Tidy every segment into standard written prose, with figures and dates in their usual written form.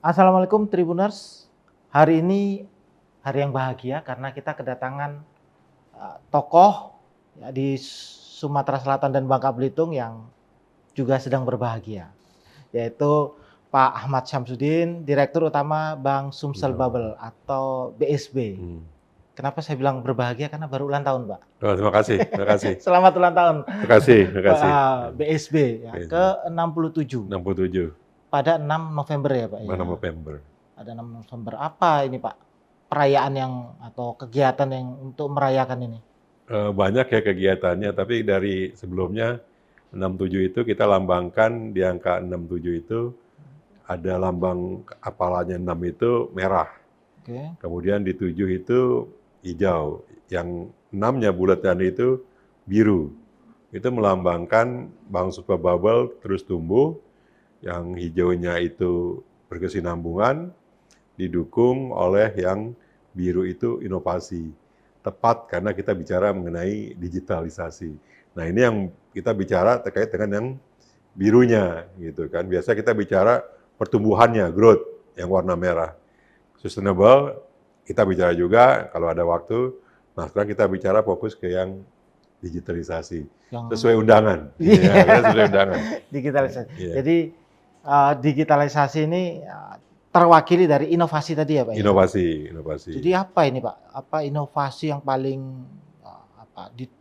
Assalamualaikum Tribuners. Hari ini hari yang bahagia karena kita kedatangan tokoh ya, di Sumatera Selatan dan Bangka Belitung yang juga sedang berbahagia, yaitu Pak Ahmad Syamsuddin, Direktur Utama Bank Sumsel Bubble atau BSB. Kenapa saya bilang berbahagia? Karena baru ulang tahun, Pak. Oh, terima kasih, terima kasih. Selamat ulang tahun. Terima kasih, terima kasih. BSB ya, ke-67. 67. Pada 6 November ya, Pak. 6 November. Ada 6 November. Apa ini, Pak? Perayaan yang atau kegiatan yang untuk merayakan ini? Banyak ya kegiatannya, tapi dari sebelumnya 67 itu kita lambangkan di angka 67 itu ada lambang apalannya 6 itu merah. Oke. Kemudian di 7 itu hijau. Yang 6-nya bulatan itu biru. Itu melambangkan Bank Sumsel Bubble terus tumbuh. Yang hijaunya itu berkesinambungan, didukung oleh yang biru itu inovasi. Tepat karena kita bicara mengenai digitalisasi. Nah, ini yang kita bicara terkait dengan yang birunya gitu kan. Biasa kita bicara pertumbuhannya, growth yang warna merah. Sustainable kita bicara juga kalau ada waktu. Nah, sekarang kita bicara fokus ke yang digitalisasi. Sesuai undangan. Ya, sesuai undangan. Digitalisasi. Ya. Jadi digitalisasi ini terwakili dari inovasi tadi ya, Pak? Inovasi. Jadi apa ini, Pak? Apa inovasi yang paling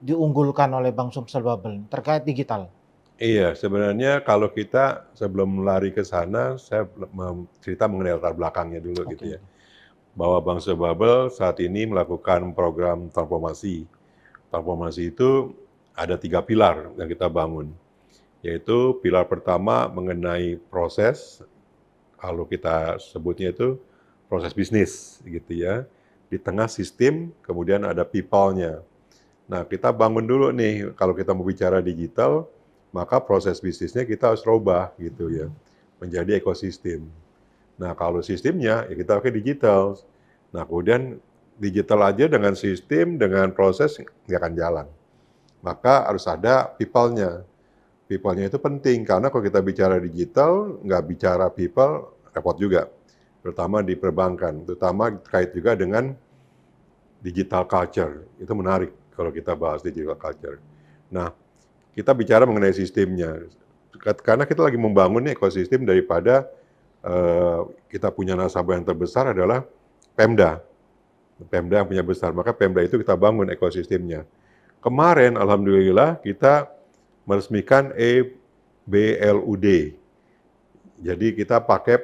diunggulkan oleh Bank Sumsel Bubble terkait digital? Iya, sebenarnya kalau kita sebelum lari ke sana, saya cerita mengenai latar belakangnya dulu gitu ya. Bahwa Bank Sumsel Bubble saat ini melakukan program transformasi. Transformasi itu ada 3 pilar yang kita bangun. Yaitu pilar pertama mengenai proses, kalau kita sebutnya itu proses bisnis gitu ya. Di tengah sistem, kemudian ada people-nya. Nah, kita bangun dulu nih, kalau kita mau bicara digital, maka proses bisnisnya kita harus rubah gitu ya, menjadi ekosistem. Nah, kalau sistemnya ya kita pakai digital. Nah, kemudian digital aja dengan sistem, dengan proses nggak akan jalan. Maka harus ada people-nya. People-nya itu penting, karena kalau kita bicara digital, nggak bicara people, repot juga. Terutama di perbankan, terutama terkait juga dengan digital culture. Itu menarik kalau kita bahas digital culture. Nah, kita bicara mengenai sistemnya. Karena kita lagi membangun ekosistem daripada kita punya nasabah yang terbesar adalah Pemda. Pemda yang punya besar, maka Pemda itu kita bangun ekosistemnya. Kemarin, alhamdulillah, kita meresmikan EBLUD. Jadi kita pakai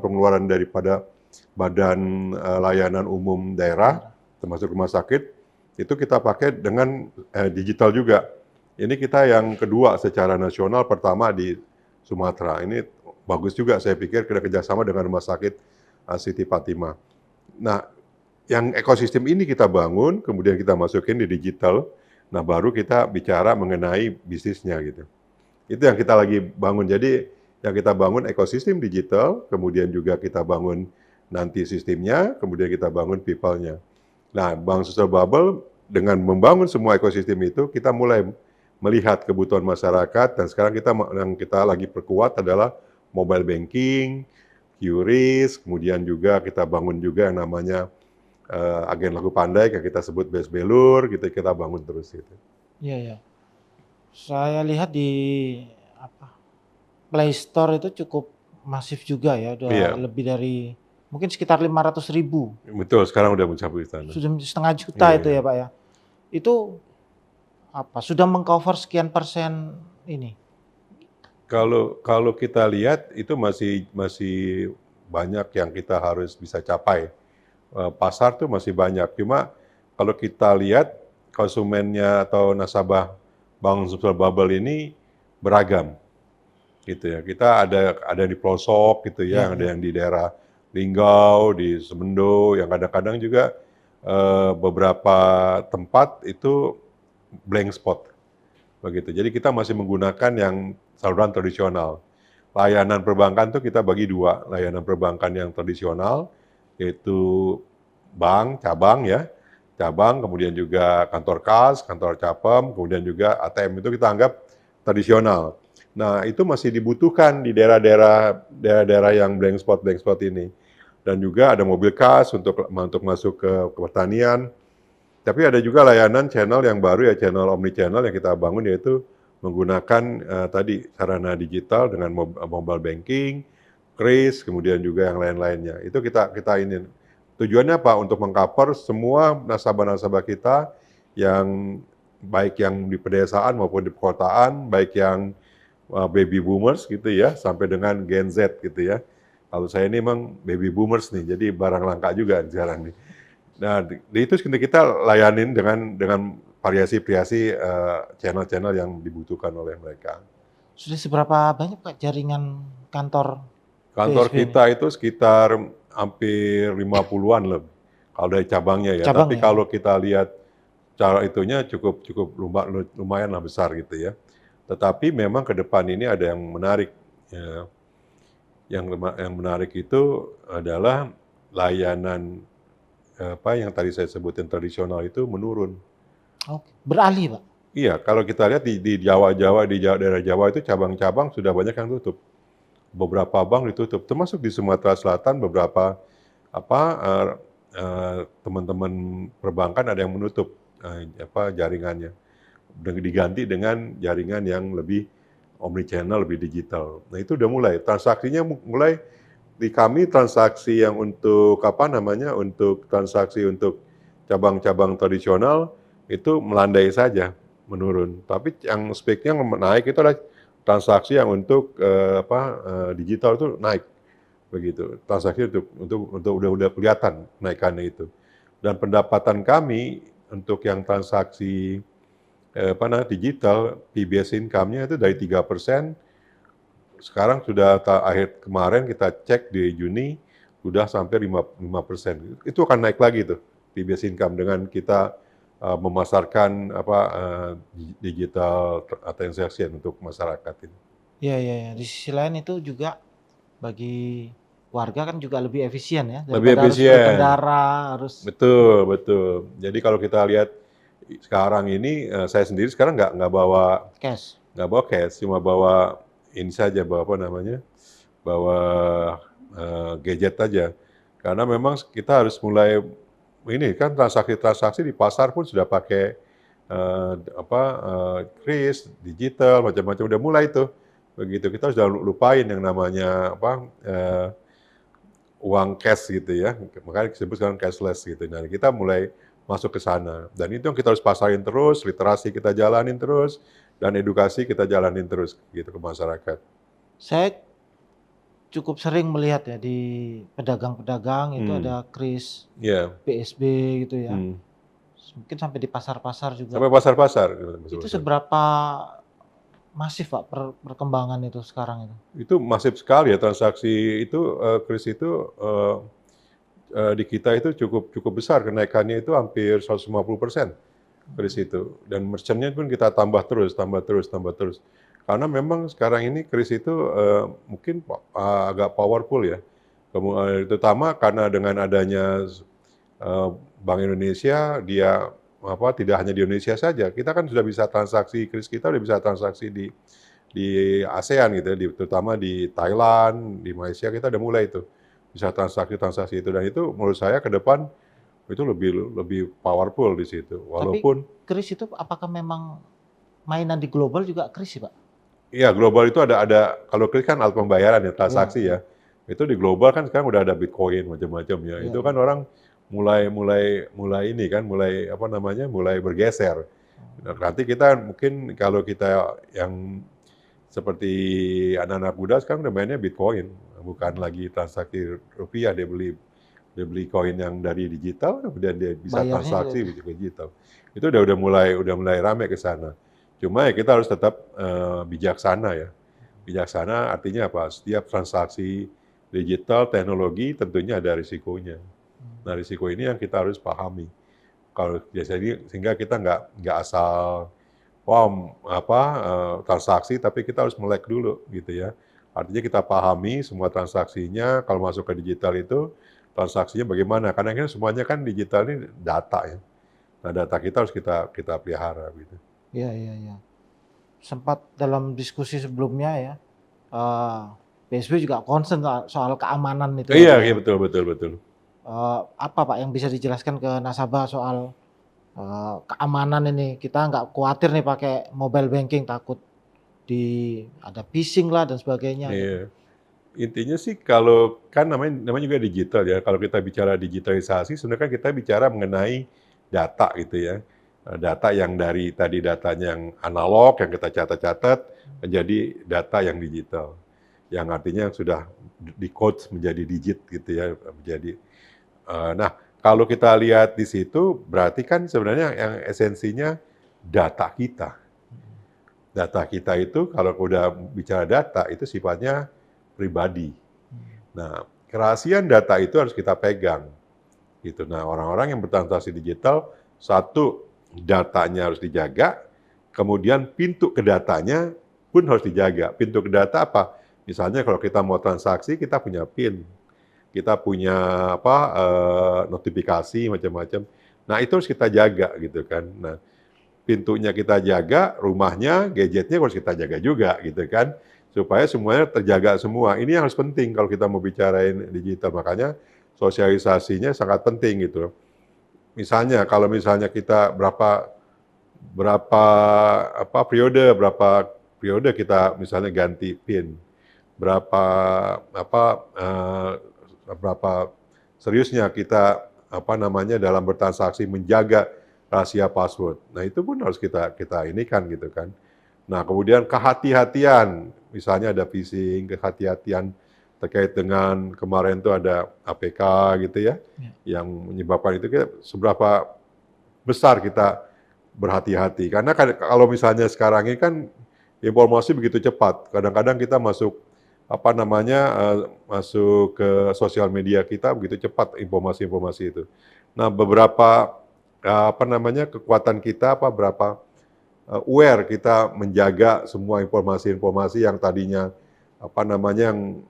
pengeluaran daripada Badan Layanan Umum Daerah, termasuk rumah sakit, itu kita pakai dengan digital juga. Ini kita yang kedua secara nasional, pertama di Sumatera. Ini bagus juga, saya pikir kita kerjasama dengan rumah sakit Siti Fatimah. Nah, yang ekosistem ini kita bangun, kemudian kita masukin di digital. Nah, baru kita bicara mengenai bisnisnya gitu. Itu yang kita lagi bangun. Jadi, yang kita bangun ekosistem digital, kemudian juga kita bangun nanti sistemnya, kemudian kita bangun people-nya. Nah, Bank Sumsel Bubble dengan membangun semua ekosistem itu, kita mulai melihat kebutuhan masyarakat, dan sekarang yang kita lagi perkuat adalah mobile banking, QRIS, kemudian juga kita bangun juga yang namanya agen laku pandai yang kita sebut BSBelur, gitu kita bangun terus gitu. Iya, ya. Saya lihat di Play Store itu cukup masif juga ya, udah lebih dari mungkin sekitar 500.000. Betul, sekarang udah mencapai sana. Sudah 1,5 juta itu ya, Pak ya. Itu sudah mengcover sekian persen ini? Kalau kita lihat itu masih banyak yang kita harus bisa capai. Pasar tuh masih banyak. Cuma kalau kita lihat konsumennya atau nasabah Bank Sumsel Bubble ini beragam, gitu ya. Kita ada di pelosok gitu ya, ada yang di daerah Linggau, di Semendo, yang kadang-kadang juga beberapa tempat itu blank spot, begitu. Jadi kita masih menggunakan yang saluran tradisional. Layanan perbankan tuh kita bagi 2, layanan perbankan yang tradisional, yaitu bank, cabang ya, cabang, kemudian juga kantor kas, kantor capem, kemudian juga ATM itu kita anggap tradisional. Nah, itu masih dibutuhkan di daerah-daerah yang blank spot ini. Dan juga ada mobil kas untuk masuk ke pertanian. Tapi ada juga layanan channel yang baru ya, channel omni channel yang kita bangun, yaitu menggunakan tadi sarana digital dengan mobile banking, kris, kemudian juga yang lain-lainnya. Itu kita ini. Tujuannya apa? Untuk mengcover semua nasabah-nasabah kita yang baik yang di pedesaan maupun di perkotaan, baik yang baby boomers gitu ya, sampai dengan Gen Z gitu ya. Kalau saya ini memang baby boomers nih, jadi barang langka juga sekarang nih. Nah, itu kita layanin dengan variasi-variasi channel-channel yang dibutuhkan oleh mereka. Sudah seberapa banyak Pak jaringan kantor Kantor BSB ini? kita itu sekitar hampir 50-an lebih, kalau dari cabangnya ya. Cabang Tapi ya? kalau kita lihat cara itunya cukup cukup lumayanlah besar gitu ya. Tetapi memang ke depan ini ada yang menarik. Ya. Yang menarik itu adalah layanan apa yang tadi saya sebutin tradisional itu menurun. Oke, beralih Pak? Iya, kalau kita lihat di Jawa, daerah Jawa itu cabang-cabang sudah banyak yang tutup. Beberapa bank ditutup, termasuk di Sumatera Selatan beberapa apa teman-teman perbankan ada yang menutup jaringannya, diganti dengan jaringan yang lebih omnichannel, lebih digital. Nah itu udah mulai transaksinya mulai di kami, transaksi yang untuk untuk transaksi untuk cabang-cabang tradisional itu melandai saja, menurun. Tapi yang speknya naik itu adalah transaksi yang untuk digital itu naik begitu. Transaksi untuk udah kelihatan naikannya itu. Dan pendapatan kami untuk yang transaksi digital, PBS income-nya itu dari 3%, sekarang sudah akhir kemarin kita cek di Juni sudah sampai 5%. Itu akan naik lagi tuh PBS income dengan kita memasarkan digital transaction untuk masyarakat ini. Iya, iya, iya. Di sisi lain itu juga bagi warga kan juga lebih efisien ya, Lebih daripada harus efisien, berkendara, harus betul betul. Jadi kalau kita lihat sekarang ini, saya sendiri sekarang nggak bawa cash. cash, cuma bawa ini saja, bawa apa namanya, bawa gadget aja. Karena memang kita harus mulai ini kan transaksi-transaksi di pasar pun sudah pakai kris, digital, macam-macam udah mulai tuh. Begitu kita sudah lupain yang namanya uang cash gitu ya. Makanya disebut sekarang cashless gitu. Nah, kita mulai masuk ke sana. Dan itu yang kita harus pasarin terus, literasi kita jalanin terus, dan edukasi kita jalanin terus gitu ke masyarakat. Saya cukup sering melihat ya di pedagang-pedagang itu Hmm, ada kris ya. BSB gitu ya. Hmm. Mungkin sampai di pasar-pasar juga. Sampai pasar-pasar. Itu seberapa masif Pak perkembangan itu sekarang itu? Itu masif sekali ya transaksi itu, kris itu di kita itu cukup cukup besar, kenaikannya itu hampir 150% kris itu. Dan merchant-nya pun kita tambah terus, tambah terus, tambah terus. Karena memang sekarang ini kris itu mungkin agak powerful ya. Terutama karena dengan adanya Bank Indonesia, dia tidak hanya di Indonesia saja. Kita kan sudah bisa transaksi kris, kita udah bisa transaksi di ASEAN gitu ya, terutama di Thailand, di Malaysia kita udah mulai itu bisa transaksi-transaksi itu, dan itu menurut saya ke depan itu lebih powerful di situ. Tapi Walaupun kris itu apakah memang mainan di global juga kris sih Pak? iya global itu ada kalau kris kan alat pembayaran ya, Iya, transaksi iya, ya. Itu di global kan sekarang udah ada Bitcoin macam-macam ya. iya, Itu kan iya. orang mulai mulai mulai ini kan mulai mulai bergeser. Nah, nanti kita mungkin kalau kita yang seperti anak-anak muda sekarang udah mainnya Bitcoin, bukan lagi transaksi rupiah, dia beli koin yang dari digital, kemudian dia bisa Bayarnya juga transaksi digital. Itu udah mulai rame ke sana. Cuma ya kita harus tetap bijaksana ya. Bijaksana artinya apa? Setiap transaksi digital, teknologi tentunya ada risikonya. Nah risiko ini yang kita harus pahami. Kalau biasanya sehingga kita nggak asal transaksi, tapi kita harus melek dulu gitu ya. Artinya kita pahami semua transaksinya, kalau masuk ke digital itu transaksinya bagaimana? Karena kan semuanya kan digital ini data ya. Nah data kita harus kita pelihara gitu. iya, iya, iya. sempat dalam diskusi sebelumnya ya, BSB juga concern soal keamanan itu ya, Iya, Pak iya ya. betul betul betul. Apa Pak yang bisa dijelaskan ke nasabah soal keamanan ini? Kita nggak khawatir nih pakai mobile banking, takut ada phishing lah dan sebagainya gitu. Iya. Intinya sih kalau kan namanya juga digital ya. Kalau kita bicara digitalisasi, sebenarnya kan kita bicara mengenai data gitu ya. Data yang dari tadi datanya yang analog yang kita catat-catat menjadi data yang digital. Yang artinya yang sudah di-code menjadi digit gitu ya, menjadi nah, kalau kita lihat di situ berarti kan sebenarnya yang esensinya data kita. Data kita itu kalau udah bicara data itu sifatnya pribadi. Nah, kerahasiaan data itu harus kita pegang. Gitu. Nah, orang-orang yang bertransaksi digital, satu, datanya harus dijaga, kemudian pintu ke datanya pun harus dijaga. Pintu ke data apa? Misalnya kalau kita mau transaksi, kita punya PIN, kita punya notifikasi macam-macam. Nah, itu harus kita jaga gitu kan. Nah, pintunya kita jaga, rumahnya, gadgetnya harus kita jaga juga gitu kan, supaya semuanya terjaga semua. Ini yang harus penting kalau kita mau bicarain digital, makanya sosialisasinya sangat penting gitu. Misalnya kalau misalnya kita berapa periode kita misalnya ganti PIN, berapa berapa seriusnya kita dalam bertransaksi menjaga rahasia password. Nah, itu pun harus kita ini kan gitu kan. Nah, kemudian kehati-hatian, misalnya ada phishing, kehati-hatian terkait dengan kemarin itu ada APK gitu ya, yang menyebabkan itu seberapa besar kita berhati-hati. Karena kalau misalnya sekarang ini kan informasi begitu cepat. Kadang-kadang kita masuk masuk ke sosial media kita begitu cepat informasi-informasi itu. Nah, beberapa kekuatan kita berapa aware kita menjaga semua informasi-informasi yang tadinya yang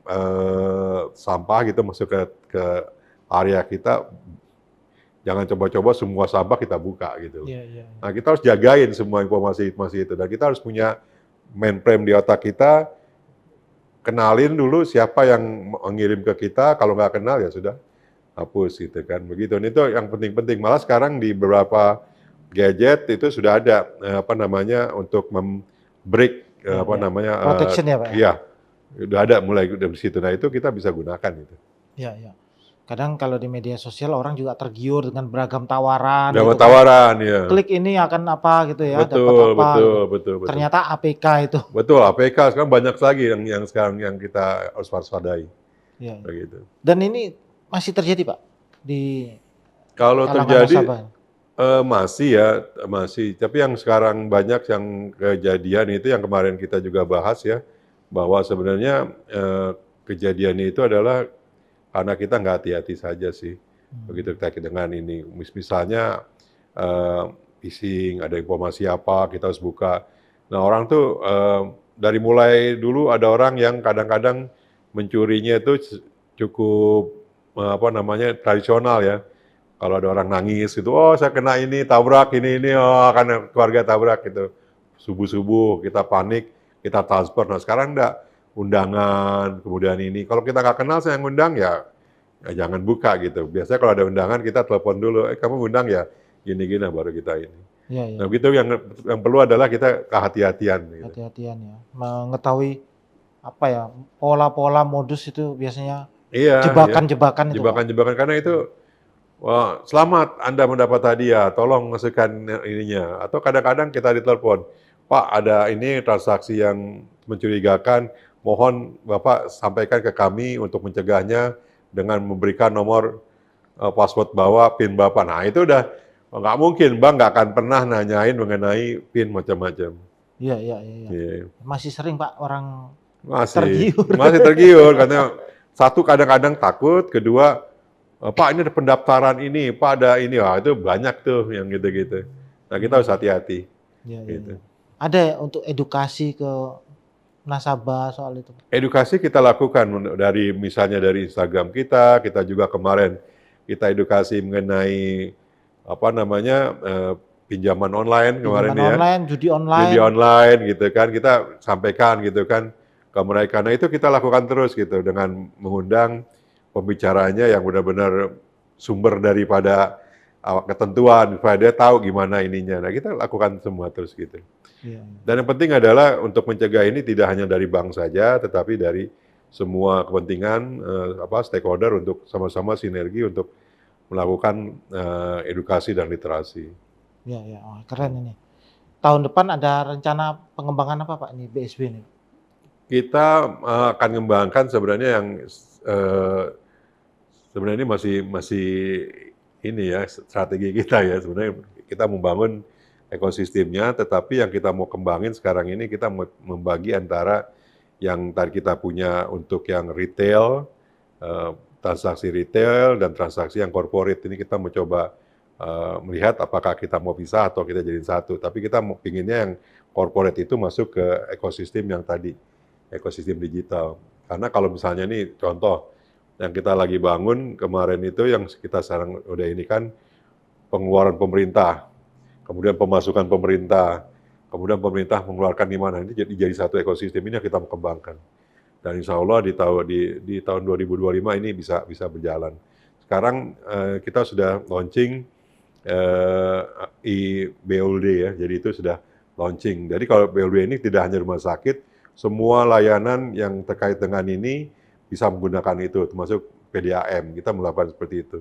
sampah gitu masuk ke area kita, jangan coba-coba semua sampah kita buka gitu. Nah, kita harus jagain semua informasi-informasi itu dan kita harus punya mainframe di otak kita, kenalin dulu siapa yang mengirim ke kita, kalau nggak kenal ya sudah hapus gitu kan, begitu. Ini tuh yang penting-penting. Malah sekarang di beberapa gadget itu sudah ada untuk break protection ya Pak ya? Iya, udah ada mulai dari situ. Nah, itu kita bisa gunakan itu. Iya. Kadang kalau di media sosial orang juga tergiur dengan beragam tawaran. Dapat gitu kan. tawaran ya. Klik ini akan apa gitu ya, dapat Betul, apa. betul. Ternyata APK itu. Betul, APK sekarang banyak lagi yang sekarang yang kita harus waspadai. Iya. Begitu. Dan ini masih terjadi Pak di Kalau kalangan terjadi nasabah? masih. Tapi yang sekarang banyak yang kejadian itu yang kemarin kita juga bahas ya, bahwa sebenarnya kejadian itu adalah karena kita nggak hati-hati saja sih. Begitu terkait dengan ini. Misalnya phishing, ada informasi apa, kita harus buka. Nah, orang tuh dari mulai dulu ada orang yang kadang-kadang mencurinya itu cukup tradisional ya. Kalau ada orang nangis gitu, oh saya kena ini, tabrak ini, oh kan keluarga tabrak gitu. Subuh-subuh kita panik, kita transfer. Nah, sekarang enggak, undangan, kemudian ini. Kalau kita nggak kenal saya yang ngundang ya jangan buka gitu. Biasanya kalau ada undangan kita telepon dulu, kamu undang ya, gini-gini baru kita ini. Iya. Nah, begitu yang perlu adalah kita kehati-hatian. Gitu. Hati-hatian ya, mengetahui pola-pola modus itu biasanya jebakan-jebakan itu. Jebakan-jebakan karena itu, wah, selamat Anda mendapat hadiah, tolong masukkan ininya. Atau kadang-kadang kita ditelepon, Pak ada ini transaksi yang mencurigakan, mohon Bapak sampaikan ke kami untuk mencegahnya dengan memberikan nomor password bawah PIN Bapak. Nah, itu udah nggak mungkin, Bang nggak akan pernah nanyain mengenai PIN macam-macam. Iya. Masih sering Pak orang masih tergiur karena satu kadang-kadang takut, kedua Pak ini ada pendaftaran ini, Pak ada ini, itu banyak tuh yang gitu-gitu. Nah, kita harus hati-hati. Gitu. Ada untuk edukasi ke nasabah soal itu? Edukasi kita lakukan misalnya dari Instagram kita juga kemarin kita edukasi mengenai pinjaman online kemarin Pinjaman ya, online, judi judi online. online gitu kan, kita sampaikan gitu kan ke mereka. Nah itu kita lakukan terus gitu dengan mengundang pembicaranya yang benar-benar sumber daripada ketentuan supaya dia tahu gimana ininya. Nah kita lakukan semua terus gitu. Iya. Dan yang penting adalah untuk mencegah ini tidak hanya dari bank saja, tetapi dari semua kepentingan stakeholder untuk sama-sama sinergi untuk melakukan edukasi dan literasi. Iya, iya. Oh, keren ini. Tahun depan ada rencana pengembangan apa Pak ini BSB ini? Kita akan mengembangkan sebenarnya yang sebenarnya ini masih ini ya strategi kita ya sebenarnya kita membangun ekosistemnya, tetapi yang kita mau kembangin sekarang ini kita membagi antara yang tadi kita punya untuk yang retail, transaksi retail dan transaksi yang corporate ini kita mau coba melihat apakah kita mau pisah atau kita jadiin satu. Tapi kita mau pinginnya yang corporate itu masuk ke ekosistem yang tadi, ekosistem digital. Karena kalau misalnya nih contoh yang kita lagi bangun kemarin itu yang kita sekarang udah ini kan pengeluaran pemerintah, kemudian pemasukan pemerintah, kemudian pemerintah mengeluarkan di mana, ini jadi satu ekosistem ini yang kita mau kembangkan. Dan insya Allah di tahun 2025 ini bisa berjalan. Sekarang kita sudah launching BOLD ya, jadi itu sudah launching. Jadi kalau BOLD ini tidak hanya rumah sakit, semua layanan yang terkait dengan ini bisa menggunakan itu, termasuk PDAM, kita melakukan seperti itu.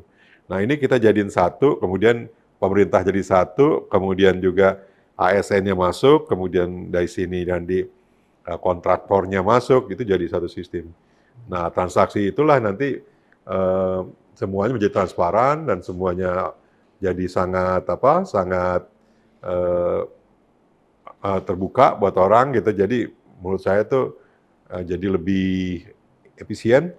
Nah ini kita jadiin satu, kemudian pemerintah jadi satu, kemudian juga ASN-nya masuk, kemudian dari sini dan di kontraktornya masuk, itu jadi satu sistem. Nah transaksi itulah nanti semuanya menjadi transparan dan semuanya jadi sangat terbuka buat orang gitu. Jadi menurut saya tuh jadi lebih efisien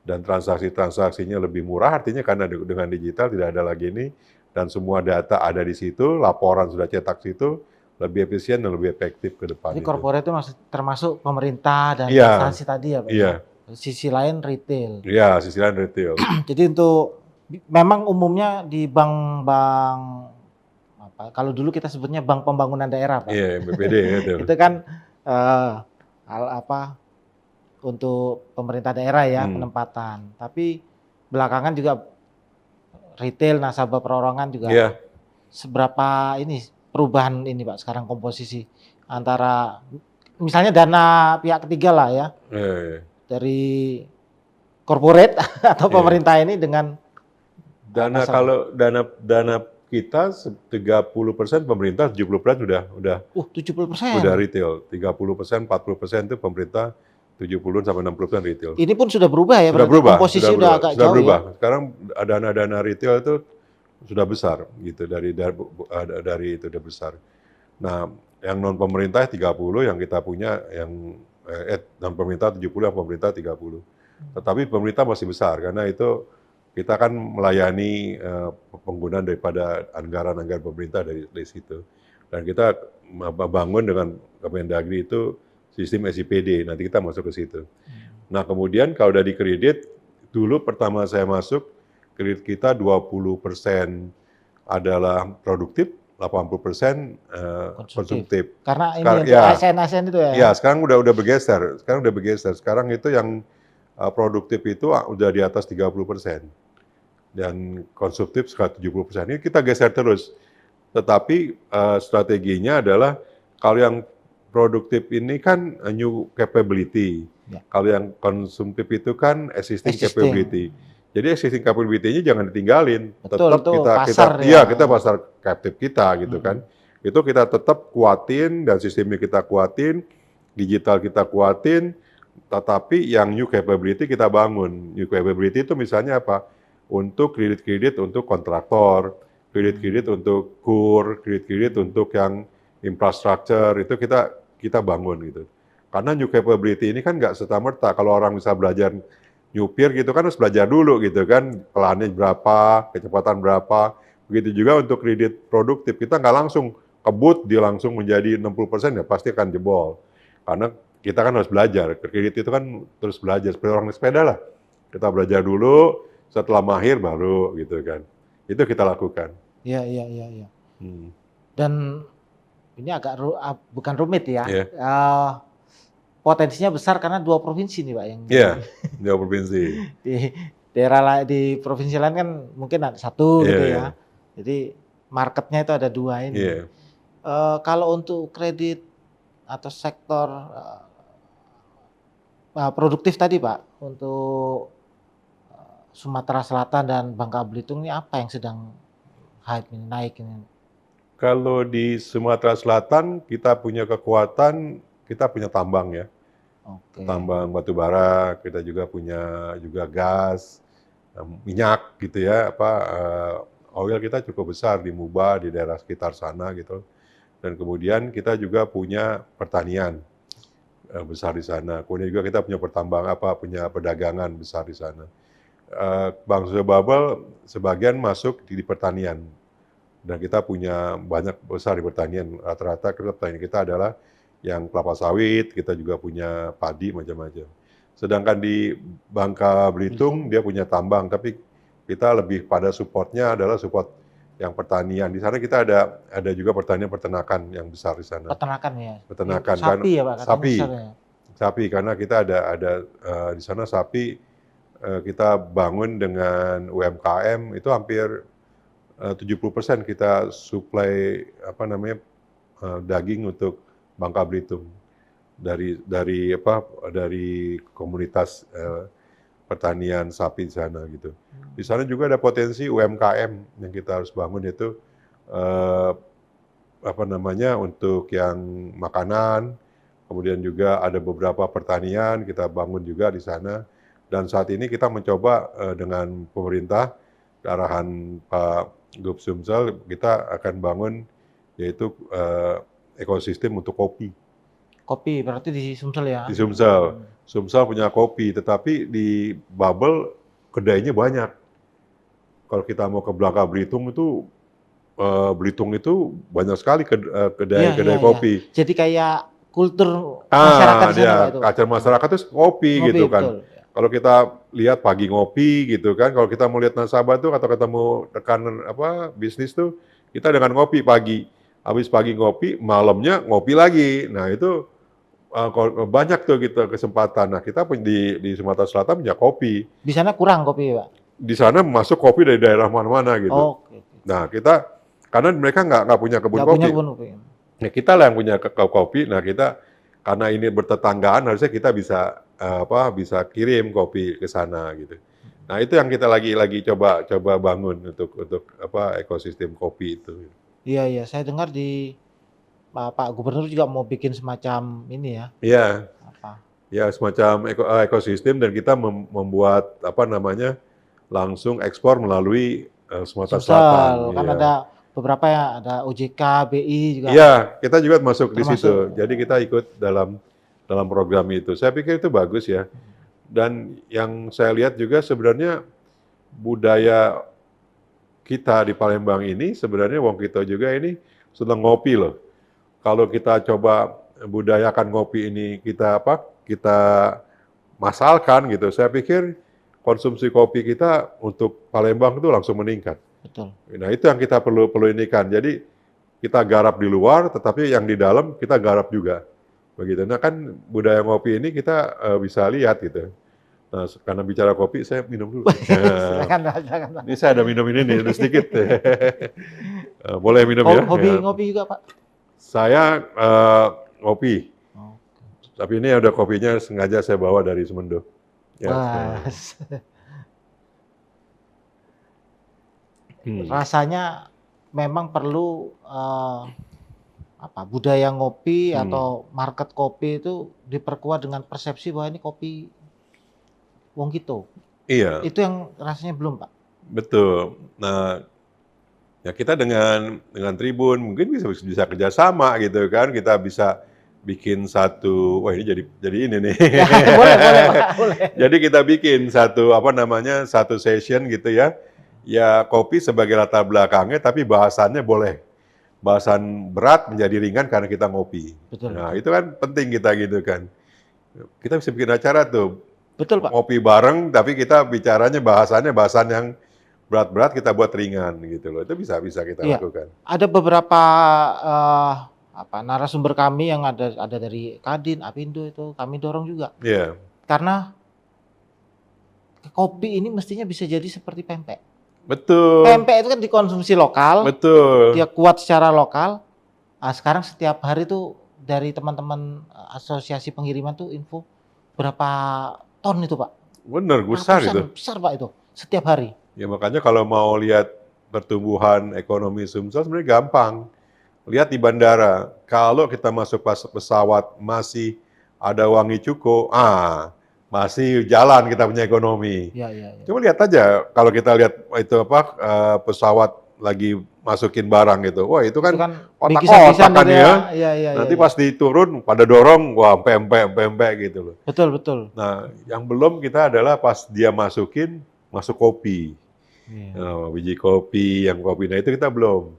dan transaksinya lebih murah, artinya karena dengan digital tidak ada lagi ini dan semua data ada di situ, laporan sudah cetak situ, lebih efisien dan lebih efektif ke depan. Jadi itu. corporate itu termasuk pemerintah dan Iya, instansi tadi ya Pak? Iya. Ya? Sisi lain retail. Iya, sisi lain retail. Jadi untuk memang umumnya di bank-bank apa? Kalau dulu kita sebutnya bank pembangunan daerah Pak. Iya, BPD gitu. Itu kan untuk pemerintah daerah ya penempatan. Tapi belakangan juga retail nasabah perorangan juga seberapa ini perubahan ini Pak sekarang komposisi antara misalnya dana pihak ketiga lah ya dari corporate atau pemerintah ini dengan kalau dana kita 30% pemerintah, 70% udah 70%. Udah retail, 30%, 40% itu pemerintah, 70 sampai 60% retail. Ini pun sudah berubah ya, Sudah berubah, komposisi udah agak jauh berubah. ya. Sekarang dana retail itu sudah besar gitu dari itu udah besar. Nah, yang non pemerintah 30 yang kita punya yang non pemerintah 70 yang pemerintah 30. Tetapi pemerintah masih besar karena itu kita kan melayani penggunaan daripada anggaran pemerintah dari situ. Dan kita bangun dengan Kemendagri itu sistem SIPD, nanti kita masuk ke situ. Nah kemudian kalau udah di kredit, dulu pertama saya masuk, kredit kita 20% adalah produktif, 80% konsumtif. Karena ini ASN itu ya? Iya, sekarang udah bergeser, sekarang itu yang produktif itu udah di atas 30%. Dan konsumtif sekitar 70%. Ini kita geser terus. Tetapi strateginya adalah kalau yang produktif ini kan new capability. Ya. Kalau yang konsumtif itu kan existing capability. Jadi existing capability-nya jangan ditinggalin. Tetap kita pasar captive kita gitu kan. Itu kita tetap kuatin dan sistemnya kita kuatin, digital kita kuatin, tetapi yang new capability kita bangun. New capability itu misalnya apa? Untuk kredit-kredit untuk kontraktor, kredit-kredit untuk KUR, kredit-kredit untuk yang infrastruktur itu kita bangun gitu. Karena new capability ini kan nggak serta-merta. Kalau orang bisa belajar nyupir gitu kan harus belajar dulu gitu kan, pelannya berapa, kecepatan berapa. Begitu juga untuk kredit produktif, kita nggak langsung kebut dia langsung menjadi 60% ya pasti akan jebol. Karena kita kan harus belajar, kredit itu kan terus belajar seperti orang sepeda lah. Kita belajar dulu, setelah mahir baru gitu kan. Itu kita lakukan. Iya. Dan ini agak bukan rumit ya. Iya. Potensinya besar karena 2 provinsi nih Pak yang Iya, 2 provinsi. di di provinsi lain kan mungkin ada 1 Iya, gitu iya. ya. Jadi marketnya itu ada 2 ini. Iya. Kalau untuk kredit atau sektor produktif tadi Pak, untuk Sumatera Selatan dan Bangka Belitung ini apa yang sedang hype ini, naik ini? Kalau di Sumatera Selatan kita punya kekuatan, kita punya tambang ya. Oke. Tambang batu bara, kita juga punya gas, minyak gitu ya, oil kita cukup besar di Muba, di daerah sekitar sana gitu. Dan kemudian kita juga punya pertanian besar di sana. Kemudian juga kita punya punya perdagangan besar di sana. Bangsa Babel sebagian masuk di pertanian. Dan kita punya banyak besar di pertanian. Rata-rata pertanian kita adalah yang kelapa sawit, kita juga punya padi macam-macam. Sedangkan di Bangka Belitung dia punya tambang, tapi kita lebih pada supportnya adalah support yang pertanian. Di sana kita ada juga pertanian peternakan yang besar di sana. Peternakan ya. Peternakan Sapi ya Pak, katanya sapi. besar ya. Sapi karena kita ada di sana sapi kita bangun dengan UMKM itu hampir 70% kita suplai daging untuk Bangka Belitung dari komunitas pertanian sapi di sana gitu. Di sana juga ada potensi UMKM yang kita harus bangun yaitu untuk yang makanan, kemudian juga ada beberapa pertanian kita bangun juga di sana. Dan saat ini kita mencoba dengan pemerintah arahan Pak Gub Sumsel kita akan bangun yaitu ekosistem untuk kopi. Kopi berarti di Sumsel ya? Di Sumsel. Sumsel punya kopi, tetapi di Babel kedainya banyak. Kalau kita mau ke Bangka Belitung itu Belitung itu banyak sekali kedai kopi. Jadi kayak kultur masyarakat di sana Pak itu. Culture masyarakat itu kopi gitu kan. Betul. Kalau kita lihat pagi ngopi gitu kan, kalau kita mau lihat nasabah tuh atau kita mau tekan bisnis tuh, kita dengan ngopi pagi. Habis pagi ngopi, malamnya ngopi lagi. Nah itu banyak tuh kita kesempatan. Nah kita di Sumatera Selatan punya kopi. Di sana kurang kopi Pak? Di sana masuk kopi dari daerah mana-mana gitu. Oke. Nah kita, karena mereka nggak punya kebun kopi. Punya kebun kopi. Nah kita lah yang punya kopi. Nah kita, karena ini bertetanggaan, harusnya kita bisa kirim kopi ke sana gitu. Nah itu yang kita lagi coba bangun untuk ekosistem kopi itu. Iya, saya dengar di Pak Gubernur juga mau bikin semacam ini ya. Iya. Apa? Ya semacam ekosistem dan kita membuat langsung ekspor melalui Sumatera Selatan. Kan ada beberapa ya, ada OJK, BI juga. Iya, kita juga masuk di situ. Jadi kita ikut dalam program itu. Saya pikir itu bagus ya. Dan yang saya lihat juga sebenarnya budaya kita di Palembang ini sebenarnya wong kita juga ini sedang ngopi loh. Kalau kita coba budayakan ngopi ini kita masalkan gitu. Saya pikir konsumsi kopi kita untuk Palembang itu langsung meningkat. Betul. Nah, itu yang kita perlu inikan. Jadi kita garap di luar tetapi yang di dalam kita garap juga. Begitu. Nah kan budaya ngopi ini kita bisa lihat gitu. Nah karena bicara kopi saya minum dulu. Silakan. Ini saya ada minum ini nih sedikit. Boleh minum ya? Hobi ngopi juga Pak? Saya ngopi. Tapi ini ada kopinya sengaja saya bawa dari Semendo. Ya, rasanya memang perlu budaya ngopi atau market kopi itu diperkuat dengan persepsi bahwa ini kopi wong gitu. Iya. Itu yang rasanya belum Pak. Betul. Nah, ya kita dengan Tribun mungkin bisa kerjasama gitu kan. Kita bisa bikin satu, wah ini jadi ini nih. Boleh Pak, boleh. Jadi kita bikin satu session gitu ya. Ya kopi sebagai latar belakangnya, tapi bahasannya boleh. Bahasan berat menjadi ringan karena kita ngopi. Betul. Nah itu kan penting kita gitu kan. Kita bisa bikin acara tuh. Betul Pak. Ngopi bareng, tapi kita bicaranya bahasan yang berat-berat kita buat ringan gitu loh. Itu bisa kita Iya. lakukan. Ada beberapa narasumber kami yang ada dari Kadin, Apindo itu kami dorong juga. Iya, Karena kopi ini mestinya bisa jadi seperti pempek. betul, Pempek itu kan dikonsumsi lokal, betul. dia kuat secara lokal. Nah, sekarang setiap hari tuh dari teman-teman asosiasi pengiriman tuh info berapa ton itu Pak? Bener, besar itu. Ratusan besar Pak itu setiap hari. Ya makanya kalau mau lihat pertumbuhan ekonomi Sumsel sebenarnya gampang. Lihat di bandara, kalau kita masuk pesawat masih ada wangi cuko, masih jalan kita punya ekonomi. Iya, iya, iya. Coba lihat aja kalau kita lihat itu pesawat lagi masukin barang gitu. Wah, itu kan bingkisan-bingkisan kotak-kotak kan gitu ya. Iya, iya, Nanti iya. pas diturun pada dorong, wah pempek gitu loh. Betul, betul. Nah, yang belum kita adalah pas dia masuk kopi. Iya. Biji kopi, yang kopi. Nah, itu kita belum.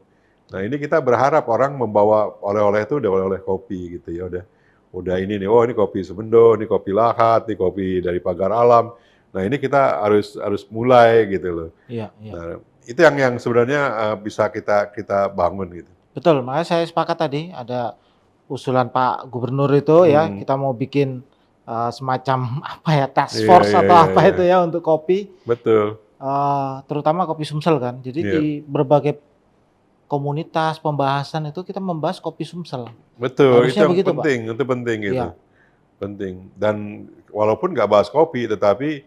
Nah, ini kita berharap orang membawa oleh-oleh itu udah oleh-oleh kopi gitu ya. Udah ini nih, oh ini kopi Semendo, ini kopi Lahat, ini kopi dari Pagar Alam. Nah, ini kita harus mulai gitu loh. Iya, iya. Nah, itu yang sebenarnya bisa kita bangun gitu. Betul, makanya saya sepakat tadi ada usulan Pak Gubernur itu ya, kita mau bikin semacam apa ya, task Iya, force iya, atau iya, apa iya. itu ya untuk kopi, Betul. terutama kopi Sumsel kan. Jadi Iya. di berbagai komunitas pembahasan itu kita membahas kopi Sumsel. Betul, itu Harusnya yang begitu, Pak. penting gitu. Iya. Penting. Dan walaupun nggak bahas kopi, tetapi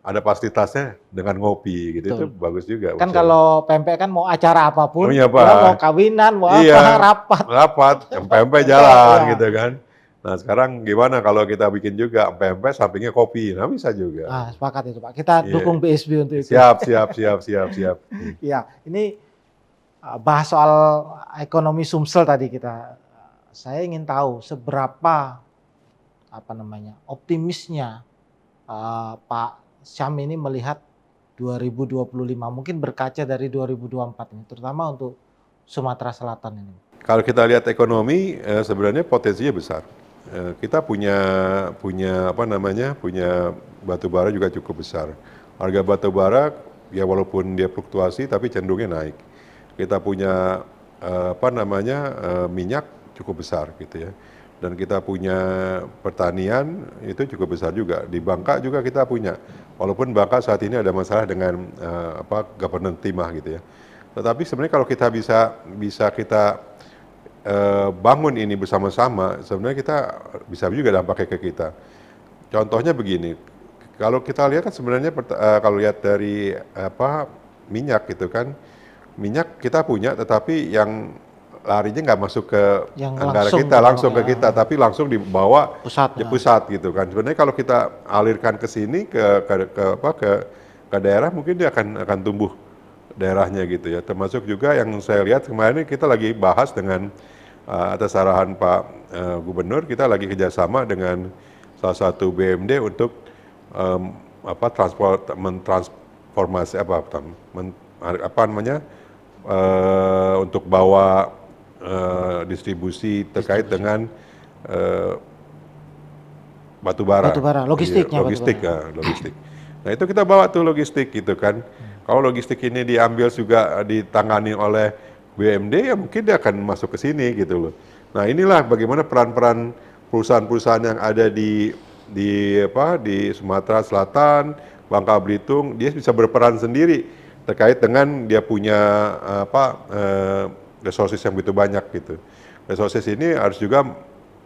ada fasilitasnya dengan ngopi gitu. Itu Betul. bagus juga. Kan menurut saya. kalau pempek kan mau acara apapun, Oh iya, ya Pak. mau kawinan, mau Iya, apa, rapat. yang pempek jalan Iya. gitu kan. Nah, sekarang gimana kalau kita bikin juga pempek sampingnya kopi? Nah, bisa juga. Sepakat itu Pak. Kita Iya. dukung BSB untuk itu. Siap. Iya, ini bahas soal ekonomi Sumsel tadi kita. Saya ingin tahu seberapa optimisnya Pak Syam ini melihat 2025, mungkin berkaca dari 2024 ini, terutama untuk Sumatera Selatan ini. Kalau kita lihat ekonomi, sebenarnya potensinya besar. Kita punya batu bara juga cukup besar. Harga batu bara ya walaupun dia fluktuasi tapi cenderungnya naik. Kita punya minyak cukup besar gitu ya. Dan kita punya pertanian itu cukup besar juga. Di Bangka juga kita punya. Walaupun Bangka saat ini ada masalah dengan governance timah gitu ya. Tetapi sebenarnya kalau kita bisa kita bangun ini bersama-sama, sebenarnya kita bisa juga dampaknya ke kita. Contohnya begini, kalau kita lihat kan sebenarnya kalau lihat dari minyak gitu kan, minyak kita punya, tetapi yang larinya nggak masuk ke anggaran kita, langsung ke kita, tapi langsung dibawa di pusat gitu kan. Sebenarnya kalau kita alirkan ke sini ke daerah, mungkin dia akan tumbuh daerahnya gitu ya. Termasuk juga yang saya lihat kemarin kita lagi bahas dengan atas arahan Pak Gubernur, kita lagi kerjasama dengan salah satu BUMD untuk mentransformasi untuk bawa distribusi terkait dengan batu bara, logistik. Nah itu kita bawa tuh logistik gitu kan. Kalau logistik ini diambil juga ditangani oleh BUMD, ya mungkin dia akan masuk ke sini gitu loh. Nah inilah bagaimana peran-peran perusahaan-perusahaan yang ada di Sumatera Selatan, Bangka Belitung, dia bisa berperan sendiri terkait dengan dia punya resources yang begitu banyak gitu. Resources ini harus juga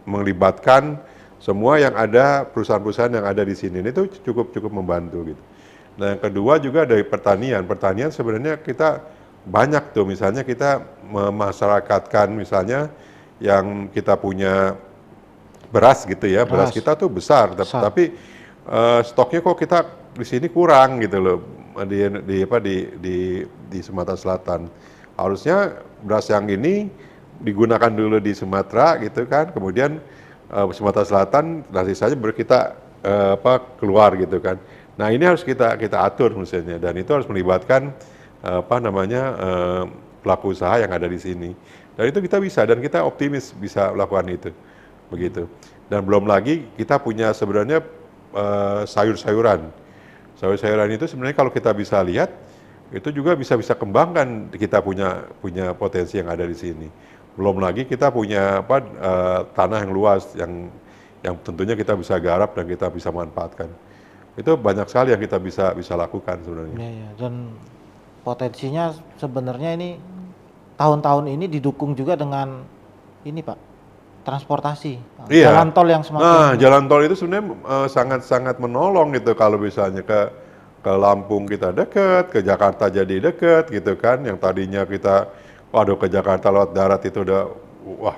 melibatkan semua yang ada, perusahaan-perusahaan yang ada di sini. Ini tuh cukup membantu gitu. Nah yang kedua juga dari pertanian. Pertanian sebenarnya kita banyak tuh, misalnya kita memasyarakatkan misalnya yang kita punya beras gitu ya, beras kita tuh besar. Tapi stoknya kok kita di sini kurang gitu loh di Sumatera Selatan. Harusnya beras yang ini digunakan dulu di Sumatera gitu kan, kemudian Sumatera Selatan nanti saja baru kita keluar gitu kan. Nah ini harus kita atur misalnya, dan itu harus melibatkan pelaku usaha yang ada di sini. Dan itu kita bisa, dan kita optimis bisa melakukan itu, begitu. Dan belum lagi kita punya sebenarnya sayur-sayuran. Sayur-sayuran itu sebenarnya kalau kita bisa lihat itu juga bisa kembangkan, kita punya potensi yang ada di sini. Belum lagi kita punya tanah yang luas yang tentunya kita bisa garap dan kita bisa manfaatkan. Itu banyak sekali yang kita bisa lakukan sebenarnya. Ya, ya. Dan potensinya sebenarnya ini tahun-tahun ini didukung juga dengan ini Pak, transportasi, Iya. jalan tol yang Nah, semakin jalan tol itu sebenarnya sangat-sangat menolong gitu, kalau misalnya ke Lampung kita deket, ke Jakarta jadi deket gitu kan. Yang tadinya kita, waduh, ke Jakarta lewat darat itu udah, wah,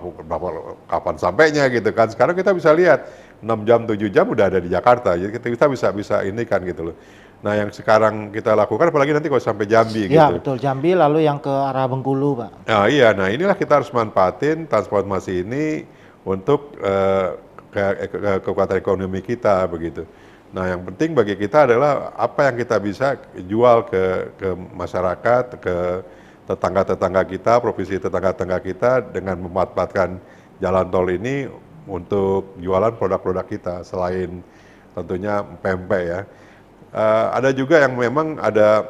kapan sampainya gitu kan. Sekarang kita bisa lihat 6 jam, 7 jam udah ada di Jakarta. Jadi kita bisa ini kan gitu loh. Nah, yang sekarang kita lakukan, apalagi nanti kalau sampai Jambi ya gitu. betul, Jambi lalu yang ke arah Bengkulu Pak. Nah, iya, nah inilah kita harus manfaatin transportasi ini untuk kekuatan ekonomi kita begitu. Nah, yang penting bagi kita adalah apa yang kita bisa jual ke masyarakat, ke tetangga-tetangga kita, provinsi tetangga-tetangga kita, dengan memanfaatkan jalan tol ini untuk jualan produk-produk kita, selain tentunya pempek ya. Ada juga yang memang ada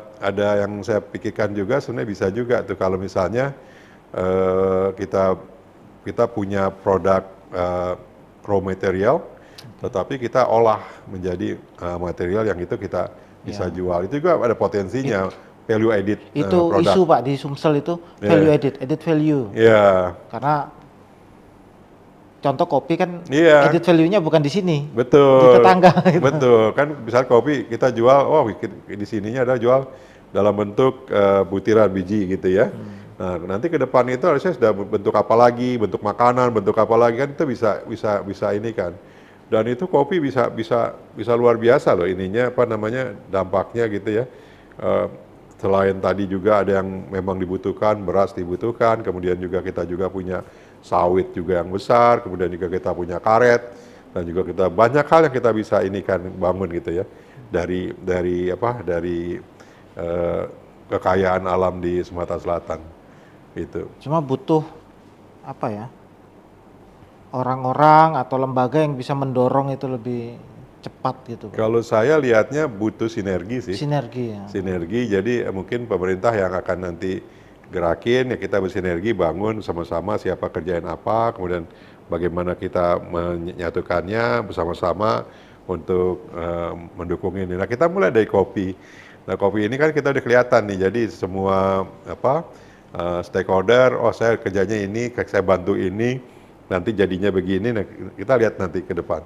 yang saya pikirkan juga, sebenarnya bisa juga tuh kalau misalnya kita punya produk raw material, tetapi kita olah menjadi material yang itu kita bisa jual. Itu juga ada potensinya, value added Itu produk. isu Pak di Sumsel itu value added value. Iya, Karena contoh kopi kan iya, added value-nya bukan di sini, di betul, tetangga gitu. betul. Kan misal kopi kita jual, oh di sininya adalah jual dalam bentuk butiran biji gitu ya. Nah, nanti ke depan itu harusnya sudah bentuk apa lagi, bentuk makanan, bentuk apa lagi, kan itu bisa ini kan. Dan itu kopi bisa luar biasa loh ininya, apa namanya, dampaknya gitu ya. Eh, Selain tadi juga ada yang memang dibutuhkan, beras dibutuhkan, kemudian juga kita juga punya sawit juga yang besar, kemudian juga kita punya karet, dan juga kita banyak hal yang kita bisa ini kan bangun gitu ya, dari eh, kekayaan alam di Sumatera Selatan itu. Cuma butuh apa ya? Orang-orang atau lembaga yang bisa mendorong itu lebih cepat gitu Pak. Kalau saya lihatnya butuh sinergi sih. Sinergi ya. Sinergi, jadi mungkin pemerintah yang akan nanti gerakin, ya kita bersinergi bangun sama-sama siapa kerjain apa, kemudian bagaimana kita menyatukannya bersama-sama untuk mendukung ini. Nah, kita mulai dari kopi. Nah, kopi ini kan kita udah kelihatan nih, jadi semua stakeholder, oh saya kerjanya ini, saya bantu ini, nanti jadinya begini. Nah, kita lihat nanti ke depan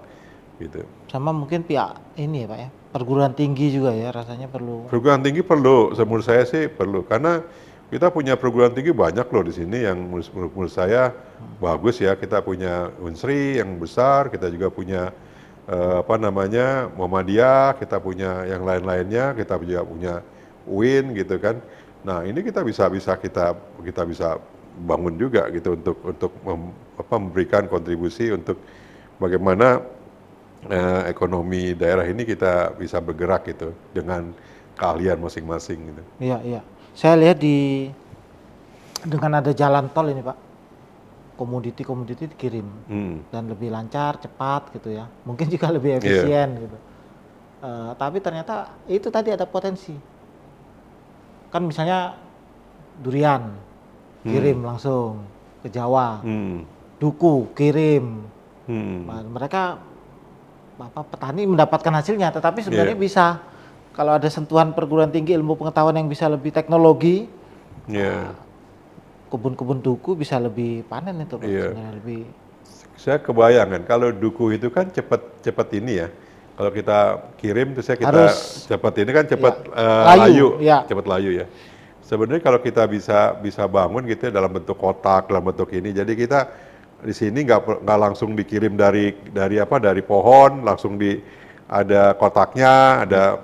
gitu. Sama mungkin pihak ini ya Pak ya, perguruan tinggi juga ya rasanya perlu. Perguruan tinggi perlu, menurut saya sih perlu, karena kita punya perguruan tinggi banyak loh di sini yang menurut saya bagus ya. Kita punya Unsri yang besar, kita juga punya Muhammadiyah, kita punya yang lain-lainnya, kita juga punya UIN gitu kan. Nah, ini kita bisa bangun juga gitu untuk memberikan kontribusi untuk bagaimana ekonomi daerah ini kita bisa bergerak gitu dengan keahlian masing-masing gitu. Iya, iya. Saya lihat dengan ada jalan tol ini Pak, komoditi dikirim dan lebih lancar, cepat gitu ya. Mungkin juga lebih efisien gitu. Tapi ternyata itu tadi ada potensi. Kan misalnya durian kirim langsung ke Jawa, duku kirim. Nah, mereka petani mendapatkan hasilnya, tetapi sebenarnya bisa kalau ada sentuhan perguruan tinggi ilmu pengetahuan yang bisa lebih teknologi, kebun-kebun duku bisa lebih panen itu, sebenarnya lebih. Saya kebayangkan kalau duku itu kan cepat ini ya. Kalau kita kirim terus kita cepat ini kan cepat layu, cepat layu ya. Sebenarnya kalau kita bisa bangun gitu ya, dalam bentuk kotak, dalam bentuk ini, jadi kita di sini nggak langsung dikirim dari pohon, langsung ada kotaknya, ada